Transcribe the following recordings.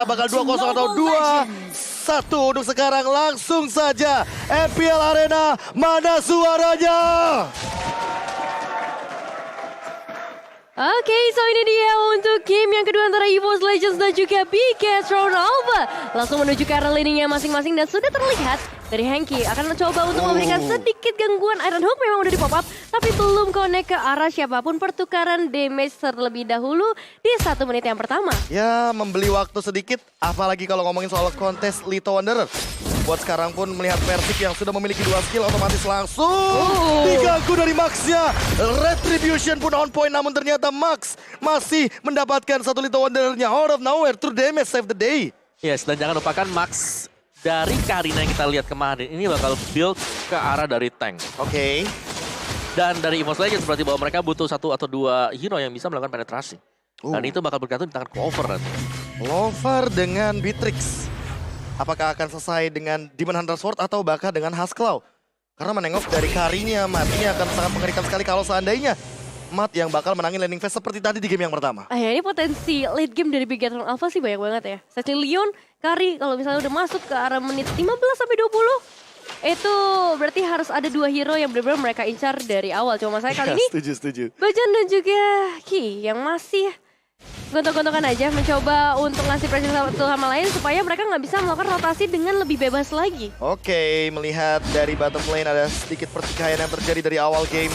Bakal 2-0 atau 2-1 untuk sekarang. Langsung saja MPL Arena, mana suaranya? Oke, so ini dia untuk game yang kedua antara EVOS Legends dan juga Bigetron Alpha. Langsung menuju ke arah laning-nya masing-masing dan sudah terlihat dari Henki akan mencoba untuk memberikan sedikit gangguan. Iron Hook memang udah di pop up, tapi belum connect ke arah siapapun. Pertukaran damage terlebih dahulu di 1 menit yang pertama. Ya, membeli waktu sedikit, apalagi kalau ngomongin soal kontes Lito Wanderer. Buat sekarang pun melihat Persik yang sudah memiliki 2 skill otomatis langsung diganggu dari Max-nya. Retribution pun on point, namun ternyata Max masih mendapatkan satu Lito Wanderer-nya out of nowhere. True damage save the day. Yes, dan jangan lupakan Max dari Karina yang kita lihat kemarin ini bakal build ke arah dari tank. Oke. Dan dari EVOS Legends berarti bahwa mereka butuh 1 atau 2 hero yang bisa melakukan penetrasi. Dan itu bakal bergantung di tangan Clover nanti. Clover dengan Beatrix. Apakah akan selesai dengan Demon Hunter Sword atau bahkan dengan Husklaw? Karena menengok dari Karinya, Matt ini akan sangat mengerikan sekali kalau seandainya Matt yang bakal menangin landing phase seperti tadi di game yang pertama. Ya ini potensi late game dari Bigetron Alpha sih banyak banget ya. Cecil Leon, Kari kalau misalnya udah masuk ke arah menit 15 sampai 20. Itu berarti harus ada 2 hero yang benar-benar mereka incar dari awal. Cuma saya kali ini Setuju. Bajan dan juga Ki yang masih gontok-gontokan aja mencoba untuk ngasih pressure satu sama lain supaya mereka nggak bisa melakukan rotasi dengan lebih bebas lagi. Oke, melihat dari bottom lane ada sedikit pertikaian yang terjadi dari awal game.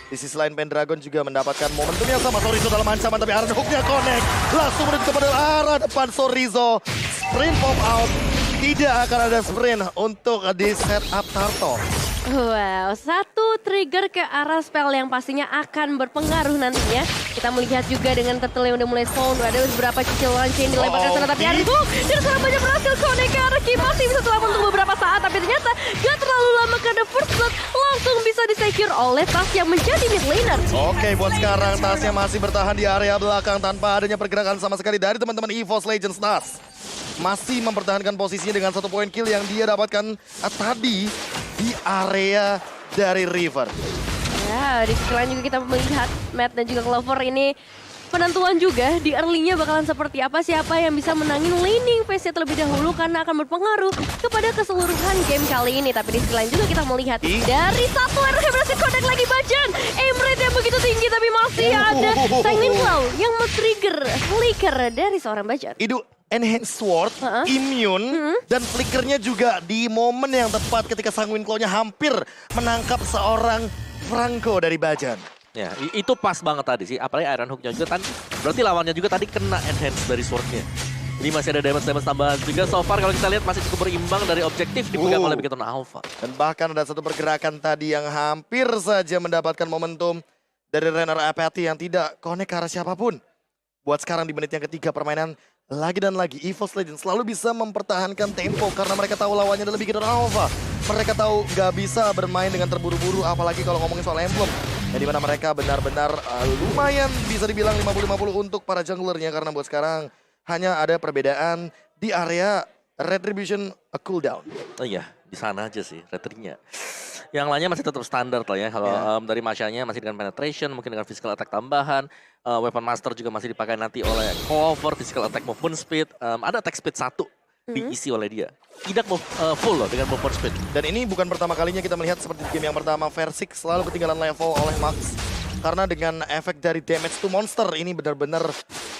Di sisi lain Pendragon juga mendapatkan momentum yang sama. Sorizo dalam ancaman tapi Iron Hook-nya connect. Langsung menuju kepada arah depan Sorizo. Sprint pop out. Tidak akan ada sprint untuk di setup Turtle. Wow, satu trigger ke arah spell yang pastinya akan berpengaruh nantinya. Kita melihat juga dengan Turtle yang udah mulai spawn, ada beberapa cicilan chain dilemparkan sana, tapi ada dan sekarang banyak berhasil connect ke arah Ki. Masih bisa terlalu untuk beberapa saat, tapi ternyata gak terlalu lama karena first blood langsung bisa disecure oleh Tas yang menjadi mid laner. Oke, buat sekarang Tasnya masih bertahan di area belakang tanpa adanya pergerakan sama sekali dari teman-teman EVOS Legends. Tas masih mempertahankan posisinya dengan 1 poin kill yang dia dapatkan tadi di area dari River. Ya, di sisi lain juga kita melihat Matt dan juga Clover ini penentuan juga di early-nya bakalan seperti apa, siapa yang bisa menangin laning phase terlebih dahulu karena akan berpengaruh kepada keseluruhan game kali ini. Tapi di sisi lain juga kita melihat dari satu RH berhasil connect lagi Bajan. Aim rate yang begitu tinggi tapi masih ada Sanguine Claw yang men-trigger flicker dari seorang Bajan. Itu Enhanced Sword, immune, dan flickernya juga di momen yang tepat ketika Sanguine Claw-nya hampir menangkap seorang Franco dari Bajan. Ya, itu pas banget tadi sih. Apalagi Iron Hook-nya juga kan. Berarti lawannya juga tadi kena enhance dari sword-nya. Jadi masih ada damage tambahan juga. So far kalau kita lihat masih cukup berimbang dari objektif dipegang oleh Bigetron Alpha. Dan bahkan ada satu pergerakan tadi yang hampir saja mendapatkan momentum dari Renner Apathy yang tidak connect ke arah siapapun. Buat sekarang di menit yang ketiga permainan, lagi dan lagi EVOS Legends selalu bisa mempertahankan tempo karena mereka tahu lawannya adalah Bigetron Alpha. Mereka tahu nggak bisa bermain dengan terburu-buru, apalagi kalau ngomongin soal emblem. Ya, dimana mereka benar-benar lumayan bisa dibilang 50-50 untuk para junglernya karena buat sekarang hanya ada perbedaan di area Retribution cooldown. Oh iya, di sana aja sih retrinya. Yang lainnya masih tetap standar lah ya. Kalau dari Mashanya masih dengan penetration, mungkin dengan physical attack tambahan. Weapon Master juga masih dipakai nanti oleh Clover, physical attack movement speed. Ada attack speed 1 diisi oleh dia. Tidak full loh dengan movement speed. Dan ini bukan pertama kalinya kita melihat seperti di game yang pertama. Versik selalu ketinggalan level oleh Max. Karena dengan efek dari damage to monster ini benar-benar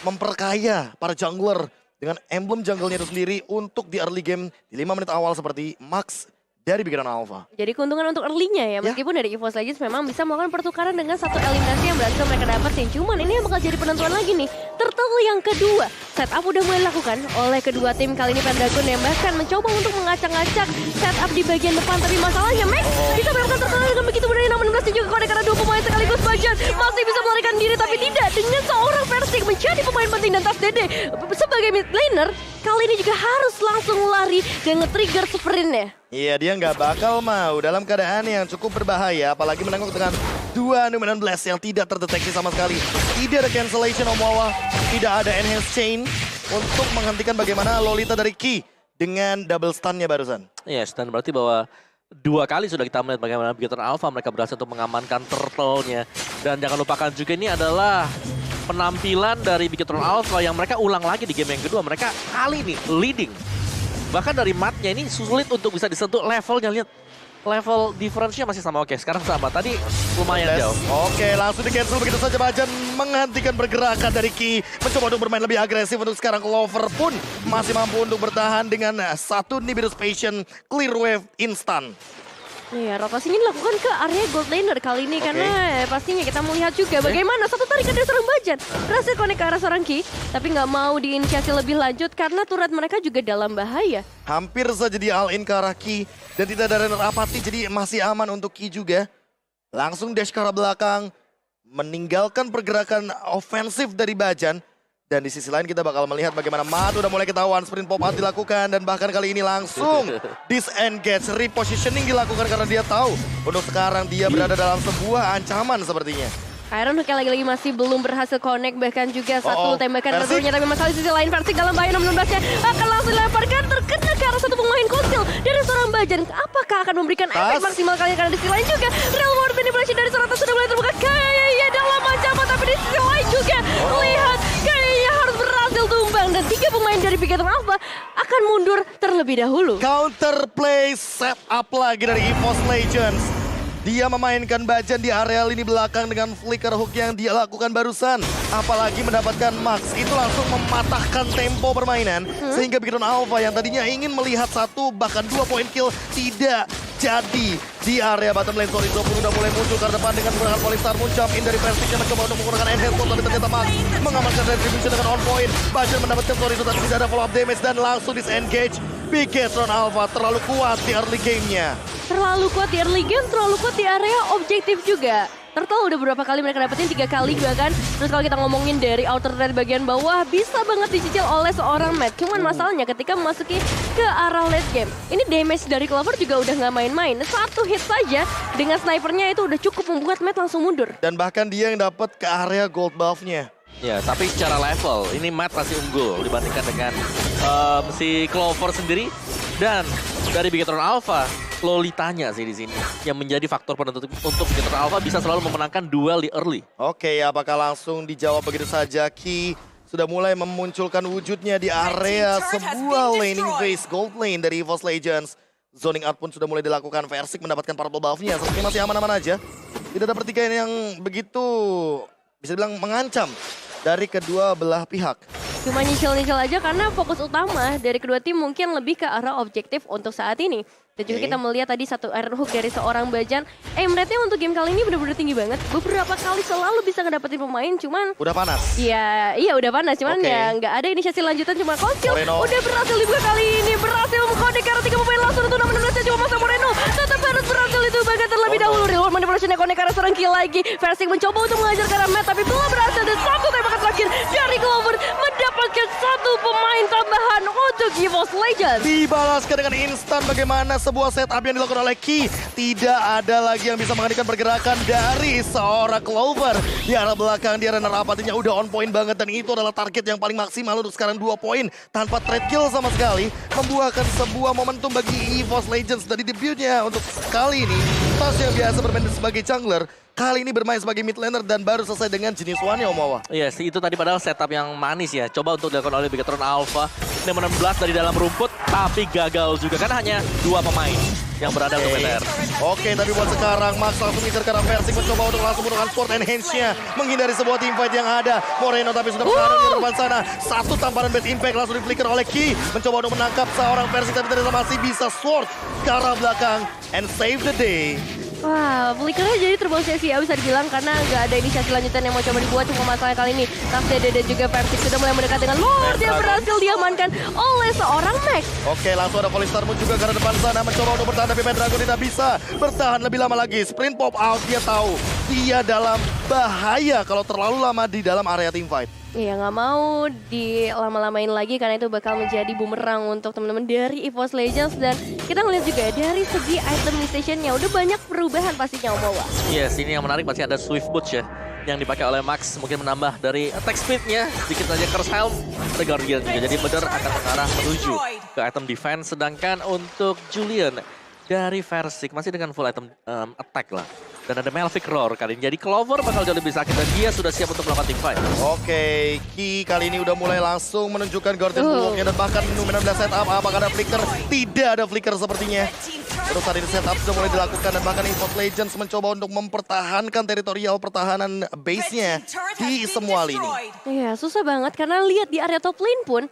memperkaya para jungler. Dengan emblem jungle-nya itu sendiri untuk di early game di 5 menit awal seperti Max dari Bigetron Alpha. Jadi keuntungan untuk early-nya ya, meskipun dari EVOS Legends memang bisa melakukan pertukaran dengan satu eliminasi yang berhasil mereka dapetin. Cuman ini yang bakal jadi penentuan lagi nih. Turtle yang kedua, setup udah mulai dilakukan oleh kedua tim. Kali ini Pendragon yang bahkan mencoba untuk mengacak-ngacak setup di bagian depan. Tapi masalahnya Max bisa melakukan Turtle dengan begitu mudah. Namun berhasil juga connect karena 2 pemain sekaligus. Bajan masih bisa melarikan diri tapi tidak dengan seorang Persik menjadi pemain penting dan Tas Dede sebagai mid laner. Kali ini juga harus langsung lari dan nge-trigger sprintnya. Iya, dia nggak bakal mau dalam keadaan yang cukup berbahaya, apalagi menengok dengan 2 Numenon Blast yang tidak terdeteksi sama sekali. Tidak ada cancellation Omawa, tidak ada enhance chain untuk menghentikan bagaimana Lolita dari Ki dengan double stun-nya barusan. Yes, dan berarti bahwa 2 kali sudah kita melihat bagaimana Bigetron Alpha mereka berhasil untuk mengamankan turtle-nya. Dan jangan lupakan juga ini adalah penampilan dari Bigetron Alpha yang mereka ulang lagi di game yang kedua. Mereka kali ini leading. Bahkan dari matnya ini sulit untuk bisa disentuh levelnya. Lihat, level difference-nya masih sama. Oke, sekarang sama. Tadi lumayan jauh. Oke, langsung di-cancel begitu saja. Bajan menghentikan pergerakan dari Ki. Mencoba untuk bermain lebih agresif. Untuk sekarang Clover pun masih mampu untuk bertahan dengan satu Nimbus Patient Clear Wave instan. Iya, rotasinya dilakukan ke area gold laner kali ini karena pastinya kita melihat juga bagaimana satu tarikan dari seorang Bajan berhasil connect ke arah seorang Ki, tapi nggak mau diinisiasi lebih lanjut karena turret mereka juga dalam bahaya. Hampir saja di all-in ke arah Ki dan tidak ada runner apati, jadi masih aman untuk Ki juga. Langsung dash ke arah belakang, meninggalkan pergerakan ofensif dari Bajan. Dan di sisi lain kita bakal melihat bagaimana Mat udah mulai ketahuan, sprint pop out dilakukan dan bahkan kali ini langsung disengage, repositioning dilakukan karena dia tahu untuk sekarang dia berada dalam sebuah ancaman sepertinya. Iron Hook yang lagi-lagi masih belum berhasil connect, bahkan juga satu tembakan tentunya, tapi masalah di sisi lain Versik dalam bahaya 16-nya akan langsung dilemparkan, terkena ke arah satu pemain Kosil dari seorang Bajan. Apakah akan memberikan efek maksimal kali karena di sisi lain juga Real World Manipulation dari Sorata sudah mulai terbuka kayaknya dalam ancaman, tapi di sisi lain juga lihat kayaknya harus berhasil tumbang dan 3 pemain dari Bigetron Alpha akan mundur terlebih dahulu. Counterplay setup lagi dari EVOS Legends. Dia memainkan Bajan di area lini belakang dengan flicker hook yang dia lakukan barusan. Apalagi mendapatkan Max, itu langsung mematahkan tempo permainan. Sehingga Bigetron Alpha yang tadinya ingin melihat 1 bahkan 2 poin kill tidak jadi. Di area bottom lane Torizo pun udah mulai muncul ke depan dengan menggunakan Polystar Moon jump in dari Prestige yang mencoba untuk menggunakan enhance tapi ternyata Max mengamankan retribution dengan on point. Bajan mendapatkan Torizo tapi tidak ada follow up damage dan langsung disengage. Bigetron Alpha terlalu kuat di early game-nya. Terlalu kuat di early game, terlalu kuat di area objektif juga. Turtle udah beberapa kali mereka dapetin 3 kali bahkan. Terus kalau kita ngomongin dari outer dari bagian bawah bisa banget dicicil oleh seorang Matt. Cuman masalahnya ketika memasuki ke arah late game, ini damage dari Clover juga udah nggak main-main. 1 hit saja dengan snipernya itu udah cukup membuat Matt langsung mundur. Dan bahkan dia yang dapat ke area gold buff-nya. Ya, tapi secara level ini Matt masih unggul dibandingkan dengan si Clover sendiri. Dan dari Bigetron Alpha, Lolitanya sih di sini yang menjadi faktor penentu untuk Bigetron Alpha bisa selalu memenangkan duel di early. Oke, apakah langsung dijawab begitu saja? Ki sudah mulai memunculkan wujudnya di area sebuah laning phase gold lane dari EVOS Legends. Zoning out pun sudah mulai dilakukan. Versik mendapatkan purple buff-nya. Sepertinya masih aman-aman aja. Tidak ada pertikaian yang begitu bisa bilang mengancam dari kedua belah pihak. Cuma nyicil-nyicil aja karena fokus utama dari kedua tim mungkin lebih ke arah objektif untuk saat ini. Dan juga kita melihat tadi satu iron hook dari seorang Bajan. Aim rate-nya untuk game kali ini benar-benar tinggi banget. Beberapa kali selalu bisa ngedapetin pemain, cuman... Udah panas? Iya udah panas, cuman ya nggak ada inisiasi lanjutan. Cuma Kosil udah berhasil dibuka kali ini. Berhasil mengkode ke arah 3 pemain langsung untuk 16-nya cuma masa Moreno. Tetap harus berhasil itu bahkan terlebih dahulu. Real Manipulation-nya connect ke arah seorang kill lagi. Versing mencoba untuk mengajar ke arah Matt, tapi belum berhasil. Dan satu tembakan terakhir dari Clover mendapatkan 1 pemain tambahan untuk EVOS Legends. Dibalaskan dengan instan bagaimana sebuah setup yang dilakukan oleh Ki. Tidak ada lagi yang bisa menghentikan pergerakan dari seorang Clover. Di arah belakang dia runner apatinya udah on point banget. Dan itu adalah target yang paling maksimal untuk sekarang 2 poin. Tanpa trade kill sama sekali. Membuahkan sebuah momentum bagi EVOS Legends dari debutnya untuk kali ini. Tas yang biasa bermain sebagai jungler. Kali ini bermain sebagai mid laner dan baru selesai dengan jenis one ya Omawa. Iya sih, itu tadi padahal setup yang manis ya. Coba untuk dilakukan oleh Bigetron Alpha. Ini 16 dari dalam rumput, tapi gagal juga. Karena hanya 2 pemain yang berada untuk PTR. Oke, tapi buat sekarang Max langsung ngincer ke arah Versing. Mencoba untuk langsung menggunakan sword enhance-nya. Menghindari sebuah teamfight yang ada. Moreno tapi sudah bertahan di depan sana. 1 tamparan base impact langsung di-flicker oleh Ki. Mencoba untuk menangkap seorang Versing, tapi ternyata masih bisa sword ke arah belakang. And save the day. Wah, flickernya jadi terbang sia-sia bisa dibilang karena nggak ada inisiasi lanjutan yang mau coba dibuat. Cuma masalah kali ini Tafdede dan juga Versik sudah mulai mendekat dengan Lord yang berhasil diamankan oleh seorang Max. Oke, langsung ada Polystar Moon juga ke arah depan sana. Mencoba untuk bertahan tapi Pendragon tidak bisa bertahan lebih lama lagi. Sprint pop out, dia tahu dia dalam bahaya kalau terlalu lama di dalam area teamfight. Iya, nggak mau dilama-lamain lagi karena itu bakal menjadi bumerang untuk teman-teman dari EVOS Legends. Dan kita ngeliat juga dari segi item stationnya udah banyak perubahan pastinya Omawa. Yes, ini yang menarik pasti ada Swift Boots ya. Yang dipakai oleh Max mungkin menambah dari attack speed-nya. Sedikit saja Curse Helm, ada Guardian juga. Jadi benar akan mengarah menuju ke item defense. Sedangkan untuk Julian dari Versik masih dengan full item attack lah. Dan ada Melvic Roar kali ini. Jadi Clover bakal jauh lebih sakit dan dia sudah siap untuk melakukan teamfight. Oke, Ki kali ini udah mulai langsung menunjukkan Guardian Bulwark-nya dan bahkan Numenan udah setup. Apakah ada flicker? Tidak ada flicker sepertinya. Terus saat ini setup sudah mulai dilakukan dan bahkan EVOS Legends mencoba untuk mempertahankan teritorial pertahanan base-nya di semua lini. Iya, susah banget karena lihat di area top lane pun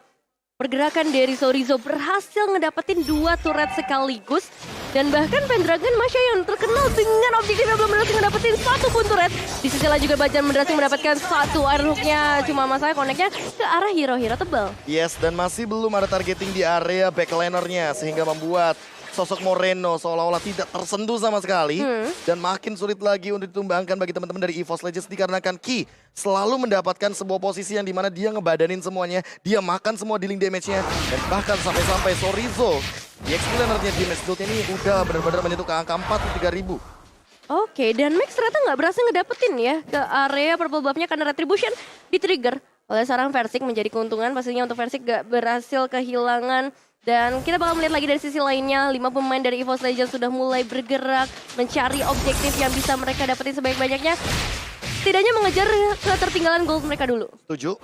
pergerakan dari Sorizo berhasil ngedapetin 2 turret sekaligus. Dan bahkan Pendragon Masya yang terkenal dengan objektifnya belum berhasil ngedapetin 1 pun turret. Di sisi lain juga Bajan berhasil mendapatkan 1 iron hook-nya. Cuma masalahnya connect-nya ke arah hero-hero tebal. Yes, dan masih belum ada targeting di area backlaner-nya sehingga membuat sosok Moreno seolah-olah tidak tersentuh sama sekali. Dan makin sulit lagi untuk ditumbangkan bagi teman-teman dari EVOS Legends dikarenakan Ki selalu mendapatkan sebuah posisi yang dimana dia ngebadanin semuanya. Dia makan semua dealing damage-nya. Dan bahkan sampai-sampai Sorizo di explainer-nya di match build ini udah benar-benar menyentuh ke angka 43.000. Oke, dan Max ternyata nggak berhasil ngedapetin ya ke area purple buff-nya karena Retribution di-trigger oleh seorang Versik menjadi keuntungan. Pastinya untuk Versik nggak berhasil kehilangan. Dan kita bakal melihat lagi dari sisi lainnya, 5 pemain dari EVOS Legends sudah mulai bergerak mencari objektif yang bisa mereka dapetin sebanyak-banyaknya. Setidaknya mengejar ketertinggalan gold mereka dulu. Setuju.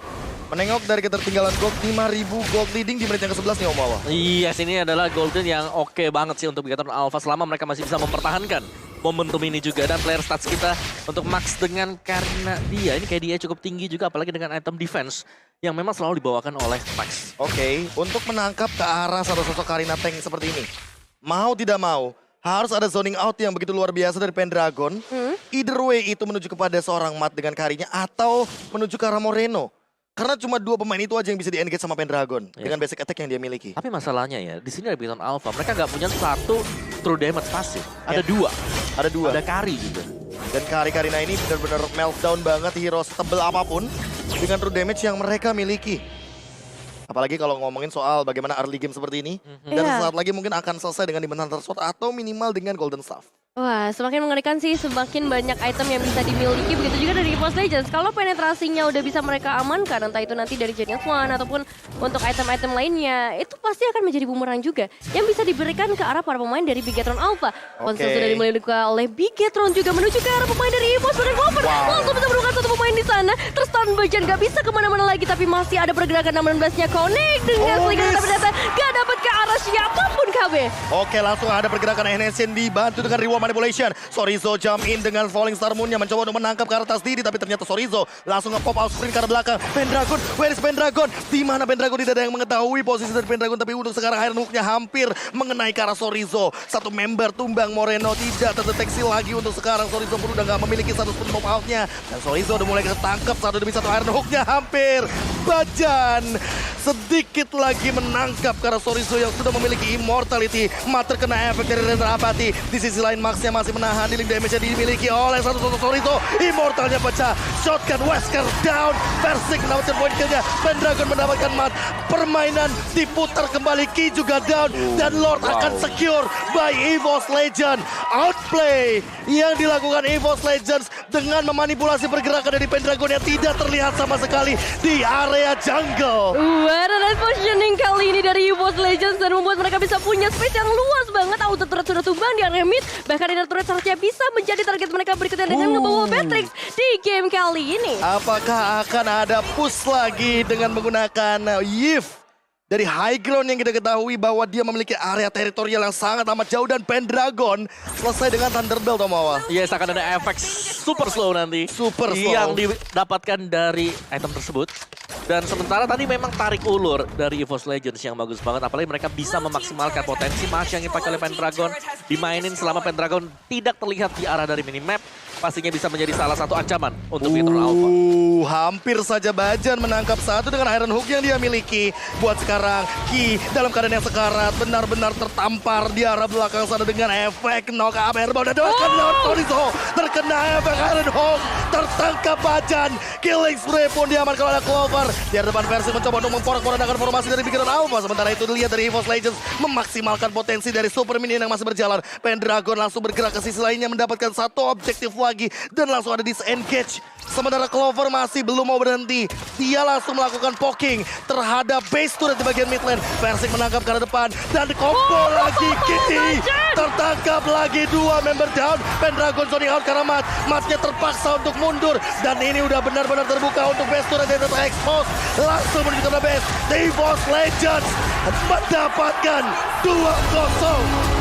Menengok dari ketertinggalan gold 5.000 gold leading di menit yang ke-11 nih Om Wawa. Yes, ini adalah golden yang oke banget sih untuk Bigatron Alpha selama mereka masih bisa mempertahankan momentum ini juga. Dan player stats kita untuk Max dengan karena dia, ini kayak dia cukup tinggi juga apalagi dengan item defense yang memang selalu dibawakan oleh Max. Oke, untuk menangkap ke arah satu sosok Karina Tank seperti ini. Mau tidak mau, harus ada zoning out yang begitu luar biasa dari Pendragon. Either way itu menuju kepada seorang Mat dengan Karinya atau menuju ke arah Moreno. Karena cuma 2 pemain itu aja yang bisa di-engage sama Pendragon dengan basic attack yang dia miliki. Tapi masalahnya ya, di sini ada Bigatron Alpha, mereka nggak punya 1 true damage pasif. Ada 2. Ada 2. Ada Kari juga. Dan Karina ini benar-benar meltdown banget hero setebel apapun dengan true damage yang mereka miliki. Apalagi kalau ngomongin soal bagaimana early game seperti ini. Dan sesaat lagi mungkin akan selesai dengan Demon Hunter Sword atau minimal dengan Golden Staff. Wah, semakin mengerikan sih, semakin banyak item yang bisa dimiliki. Begitu juga dari EVOS Legends. Kalau penetrasinya udah bisa mereka amankan, entah itu nanti dari Genius One ataupun untuk item-item lainnya, itu pasti akan menjadi bumerang juga yang bisa diberikan ke arah para pemain dari Bigatron Alpha. Konsel sudah dimulai dibuka oleh Bigatron juga menuju ke arah pemain dari EVOS. Bahkan Clover langsung bisa menemukan 1 pemain di sana. Terus Stun Bajan gak bisa kemana-mana lagi, tapi masih ada pergerakan 16-nya connect dengan Slinger, tapi ternyata gak dapat ke arah siapapun KB. Oke, langsung ada pergerakan NSN dibantu dengan reward manipulation. Sorizo jump in dengan Falling Star Moon-nya mencoba untuk menangkap ke arah tas diri, tapi ternyata Sorizo langsung nge-pop out sprint ke arah belakang. Pendragon, where is Pendragon? Di mana Pendragon? Tidak ada yang mengetahui posisi dari Pendragon, tapi untuk sekarang Iron Hook-nya hampir mengenai ke arah Sorizo. 1 member tumbang Moreno tidak terdeteksi lagi untuk sekarang. Sorizo pun udah nggak memiliki satu sprint pop out-nya. Dan Sorizo udah mulai ketangkep 1 demi 1 Iron Hook-nya hampir. Bajan sedikit lagi menangkap ke arah Sorizo yang sudah memiliki immortality. Mat terkena efek dari Renner Apathy. Di sisi lain Max-nya masih menahan dealing damage yang dimiliki oleh satu sosok Sorizo. Immortalnya pecah. Shotgun Wesker down. Versik mendapatkan point kill-nya. Pendragon mendapatkan Mat. Permainan diputar kembali. Ki juga down. Dan Lord akan secure by EVOS Legends. Outplay yang dilakukan EVOS Legends dengan memanipulasi pergerakan dari Pendragon yang tidak terlihat sama sekali di area jungle. What a nice positioning kali ini dari EVOS Legends dan membuat mereka bisa punya space yang luas banget. Auto turret sudah tumbang di area mid. Bahkan inner turret seharusnya bisa menjadi target mereka berikutnya dengan ngebawa Matrix di game kali ini. Apakah akan ada push lagi dengan menggunakan Yif dari high ground yang kita ketahui bahwa dia memiliki area teritorial yang sangat amat jauh dan Pendragon selesai dengan Thunderbelt Omawa. Yes, akan ada efek super slow nanti. Super slow. Yang didapatkan dari item tersebut. Dan sementara tadi memang tarik ulur dari EVOS Legends yang bagus banget. Apalagi mereka bisa memaksimalkan potensi match yang dipakai oleh Pendragon. Dimainin selama Pendragon tidak terlihat di arah dari minimap. Pastinya bisa menjadi salah satu ancaman untuk Bigatron Alpha. Hampir saja Bajan menangkap 1 dengan Iron Hook yang dia miliki. Buat sekarang Ki dalam keadaan yang sekarat benar-benar tertampar di arah belakang sana dengan efek knock up airbound. Dan bahkan Sorizo terkena efek Iron Hook. Tertangkap Bajan. Killing spray pun diamankan oleh Clover. Di depan Versi mencoba untuk memporak-porandakan formasi dari Bigatron Alpha. Sementara itu dilihat dari EVOS Legends memaksimalkan potensi dari super minion yang masih berjalan. Pendragon langsung bergerak ke sisi lainnya mendapatkan 1 objektif lagi dan langsung ada disengage. Sementara Clover masih belum mau berhenti. Dia langsung melakukan poking terhadap base turret di bagian mid lane. Versing menangkap ke arah depan dan combo lagi Kitty. Tertangkap lagi 2 member down. Pendragon zoning out karena Matnya terpaksa untuk mundur. Dan ini udah benar-benar terbuka untuk base turret yang terekspos. Langsung menuju ke base. EVOS Legends mendapatkan 2-0.